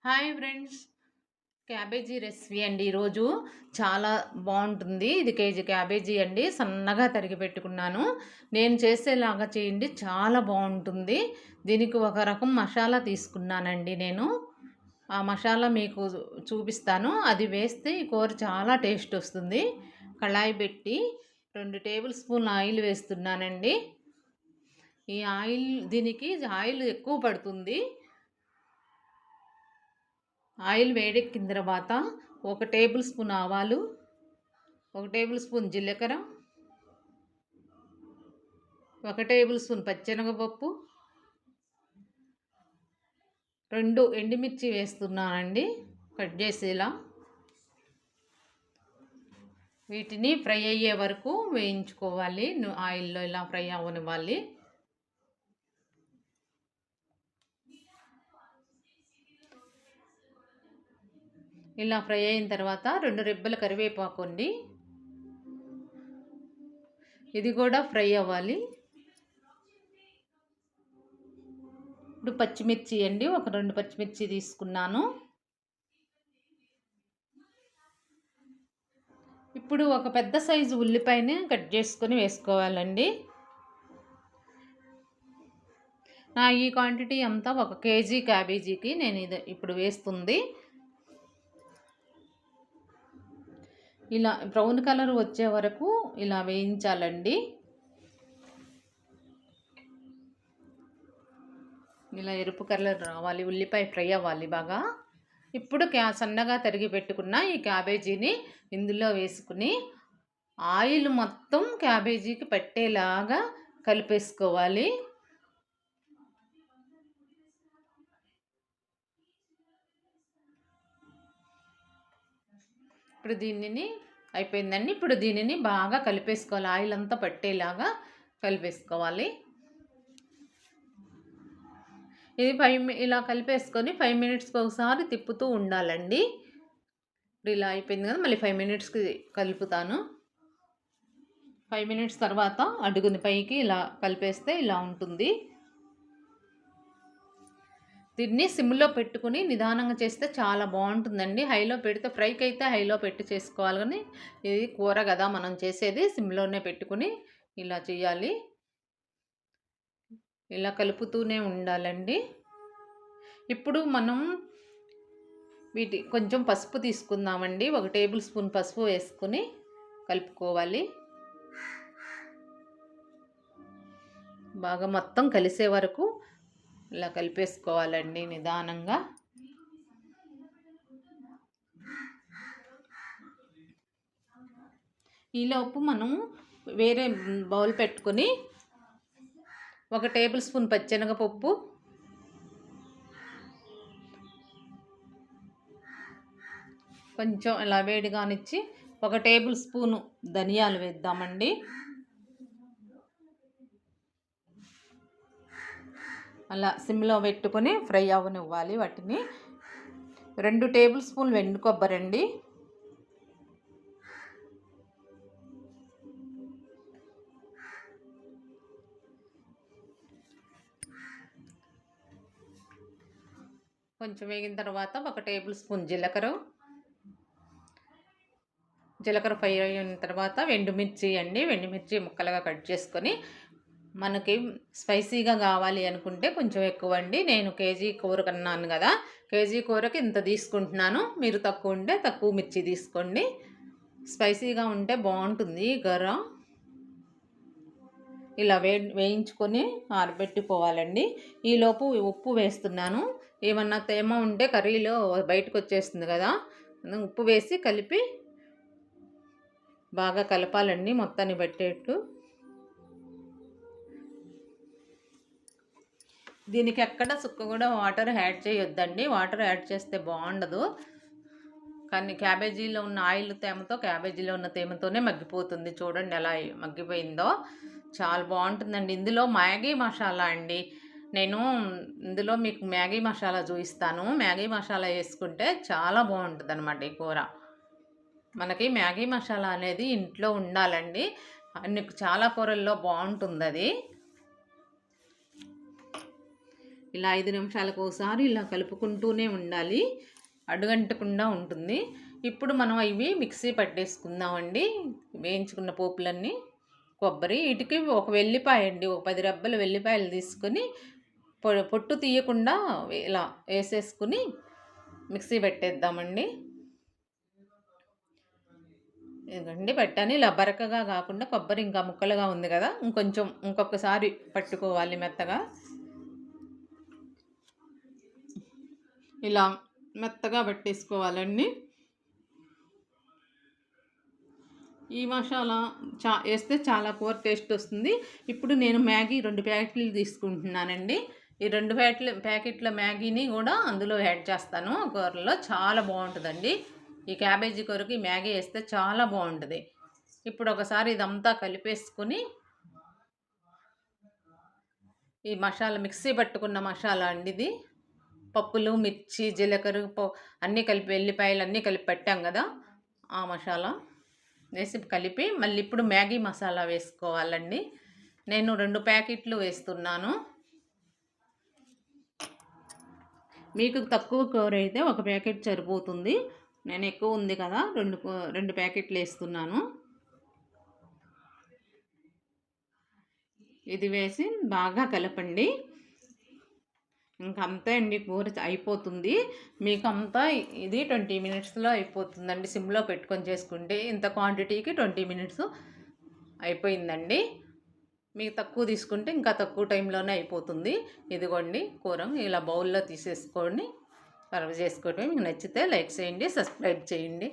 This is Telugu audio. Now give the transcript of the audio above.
హాయ్ ఫ్రెండ్స్, క్యాబేజీ రెసిపీ అండి. ఈరోజు చాలా బాగుంటుంది. ఇది కేజీ క్యాబేజీ అండి, సన్నగా తరిగి పెట్టుకున్నాను. నేను చేసేలాగా చేయండి, చాలా బాగుంటుంది. దీనికి ఒక రకం మసాలా తీసుకున్నానండి నేను. ఆ మసాలా మీకు చూపిస్తాను. అది వేస్తే ఈ కూర చాలా టేస్ట్ వస్తుంది. కళాయి పెట్టి 2 టేబుల్ స్పూన్ ఆయిల్ వేస్తున్నానండి. ఈ ఆయిల్ దీనికి ఆయిల్ ఎక్కువ పడుతుంది. ఆయిల్ వేడెక్కిన తర్వాత 1 టేబుల్ స్పూన్ ఆవాలు, 1 టేబుల్ స్పూన్ జీలకర్ర, 1 టేబుల్ స్పూన్ పచ్చెనగపప్పు, 2 ఎండుమిర్చి వేస్తున్నానండి కట్ చేసి ఇలా. వీటిని ఫ్రై అయ్యే వరకు వేయించుకోవాలి. ఆయిల్లో ఇలా ఫ్రై అవ్వనివ్వాలి. ఇలా ఫ్రై అయిన తర్వాత 2 రెబ్బల కరివేపాకు అండి, ఇది కూడా ఫ్రై అవ్వాలి. ఇప్పుడు పచ్చిమిర్చి అండి, ఒక 2 పచ్చిమిర్చి తీసుకున్నాను. ఇప్పుడు ఒక పెద్ద సైజు ఉల్లిపాయని కట్ చేసుకొని వేసుకోవాలండి. నా ఈ క్వాంటిటీ అంతా 1 కేజీ క్యాబేజీకి నేను ఇది ఇప్పుడు వేస్తుంది. ఇలా బ్రౌన్ కలర్ వచ్చే వరకు ఇలా వేయించాలండి. ఇలా ఎరుపు కలర్ రావాలి, ఉల్లిపాయ ఫ్రై అవ్వాలి బాగా. ఇప్పుడు సన్నగా తరిగి పెట్టుకున్న ఈ క్యాబేజీని ఇందులో వేసుకుని ఆయిల్ మొత్తం క్యాబేజీకి పట్టేలాగా కలిపేసుకోవాలి. ఇప్పుడు దీనిని అయిపోయిందండి. ఇప్పుడు దీనిని బాగా కలిపేసుకోవాలి, ఆయిల్ అంతా పట్టేలాగా కలిపేసుకోవాలి. ఇది ఇలా కలిపేసుకొని 5 మినిట్స్కి ఒకసారి తిప్పుతూ ఉండాలండి. ఇప్పుడు ఇలా అయిపోయింది కదా, మళ్ళీ 5 మినిట్స్కి కలుపుతాను. 5 మినిట్స్ తర్వాత అడుగుని పైకి ఇలా కలిపేస్తే ఇలా ఉంటుంది. దీన్ని సిమ్లో పెట్టుకుని నిదానంగా చేస్తే చాలా బాగుంటుందండి. హైలో పెడితే ఫ్రైకి అయితే హైలో పెట్టి చేసుకోవాలి, కానీ ఇది కూర కదా మనం చేసేది, సిమ్లోనే పెట్టుకుని ఇలా చేయాలి. ఇలా కలుపుతూనే ఉండాలండి. ఇప్పుడు మనం కొంచెం పసుపు తీసుకుందామండి. 1 టేబుల్ స్పూన్ పసుపు వేసుకొని కలుపుకోవాలి. బాగా మొత్తం కలిసే వరకు ఇలా కలిపేసుకోవాలండి నిదానంగా. ఈలోపు మనం వేరే బౌల్ పెట్టుకొని 1 టేబుల్ స్పూన్ పచ్చెనగపప్పు, కొంచెం ఇలా వేడిగానిచ్చి 1 టేబుల్ స్పూను ధనియాలు వేద్దామండి. అలా సిమ్లో పెట్టుకొని ఫ్రై అవ్వనివ్వాలి వాటిని. 2 టేబుల్ స్పూన్లు ఎండు కొబ్బరి అండి, కొంచెం వేగిన తర్వాత 1 టేబుల్ స్పూన్ జీలకర్ర ఫ్రై అయిన తర్వాత ఎండుమిర్చి అండి, ఎండుమిర్చి ముక్కలుగా కట్ చేసుకొని, మనకి స్పైసీగా కావాలి అనుకుంటే కొంచెం ఎక్కువ అండి. నేను కేజీ కూర కన్నాను కదా, కేజీ కూరకి ఇంత తీసుకుంటున్నాను. మీరు తక్కువ ఉంటే తక్కువ మిర్చి తీసుకోండి. స్పైసీగా ఉంటే బాగుంటుంది కూర. ఇలా వేయించుకొని ఆరబెట్టుకోవాలండి. ఈలోపు ఉప్పు వేస్తున్నాను. ఏమన్నా తేమ ఉంటే కర్రీలో బయటకు వచ్చేస్తుంది కదా, ఉప్పు వేసి కలిపి బాగా కలపాలండి మొత్తాన్ని పట్టేట్టు. దీనికి ఎక్కడ సుక్క కూడా వాటర్ యాడ్ చేయొద్దండి, వాటర్ యాడ్ చేస్తే బాగుండదు. కానీ క్యాబేజీలో ఉన్న ఆయిల్ తేమతో, క్యాబేజీలో ఉన్న తేమతోనే మగ్గిపోతుంది. చూడండి ఎలా మగ్గిపోయిందో, చాలా బాగుంటుందండి. ఇందులో మ్యాగీ మసాలా అండి, నేను ఇందులో మీకు మ్యాగీ మసాలా చూపిస్తాను. మ్యాగీ మసాలా వేసుకుంటే చాలా బాగుంటుంది అన్నమాట ఈ కూర. మనకి మ్యాగీ మసాలా అనేది ఇంట్లో ఉండాలండి, చాలా కూరల్లో బాగుంటుంది అది. ఇలా 5 నిమిషాలకు ఒకసారి ఇలా కలుపుకుంటూనే ఉండాలి, అడుగంటకుండా ఉంటుంది. ఇప్పుడు మనం ఇవి మిక్సీ పట్టేసుకుందామండి, వేయించుకున్న పోపులన్నీ. కొబ్బరి, వీటికి ఒక వెల్లిపాయ అండి, ఒక 10 రెబ్బల వెల్లిపాయలు తీసుకొని పొట్టు తీయకుండా ఇలా వేసేసుకుని మిక్సీ పెట్టేద్దామండి. ఇదండి పెట్టాను. ఇలా బరకగా కాకుండా కొబ్బరి ఇంకా ముక్కలుగా ఉంది కదా, ఇంకొకసారి పట్టుకోవాలి మెత్తగా. ఇలా మెత్తగా పట్టేసుకోవాలండి. ఈ మసాలా వేస్తే చాలా కూర టేస్ట్ వస్తుంది. ఇప్పుడు నేను మ్యాగీ 2 ప్యాకెట్లు తీసుకుంటున్నానండి. ఈ 2 ప్యాకెట్ల మ్యాగీని కూడా అందులో యాడ్ చేస్తాను కూరలో. చాలా బాగుంటుందండి. ఈ క్యాబేజీ కూరకి మ్యాగీ వేస్తే చాలా బాగుంటుంది. ఇప్పుడు ఒకసారి ఇదంతా కలిపేసుకుని, ఈ మసాలా మిక్సీ పట్టుకున్న మసాలా అండి ఇది. పప్పులు, మిర్చి, జీలకర్ర అన్నీ కలిపి, వెల్లిపాయలు అన్నీ కలిపి పెట్టాం కదా, ఆ మసాలా వేసి కలిపి మళ్ళీ ఇప్పుడు మ్యాగీ మసాలా వేసుకోవాలండి. నేను 2 ప్యాకెట్లు వేస్తున్నాను. మీకు తక్కువ కూర అయితే 1 ప్యాకెట్ సరిపోతుంది. నేను ఎక్కువ ఉంది కదా, 2 ప్యాకెట్లు వేస్తున్నాను. ఇది వేసి బాగా కలపండి. ఇంకంతే అండి, కూర అయిపోతుంది. మీకు అంతా ఇది 20 మినిట్స్లో అయిపోతుందండి. సిమ్లో పెట్టుకొని చేసుకుంటే ఇంత క్వాంటిటీకి 20 మినిట్స్ అయిపోయిందండి. మీకు తక్కువ తీసుకుంటే ఇంకా తక్కువ టైంలోనే అయిపోతుంది. ఇదిగోండి కూర ఇలా బౌల్లో తీసేసుకొని సర్వ్ చేసుకోవటమే. మీకు నచ్చితే లైక్ చేయండి, సబ్స్క్రైబ్ చేయండి.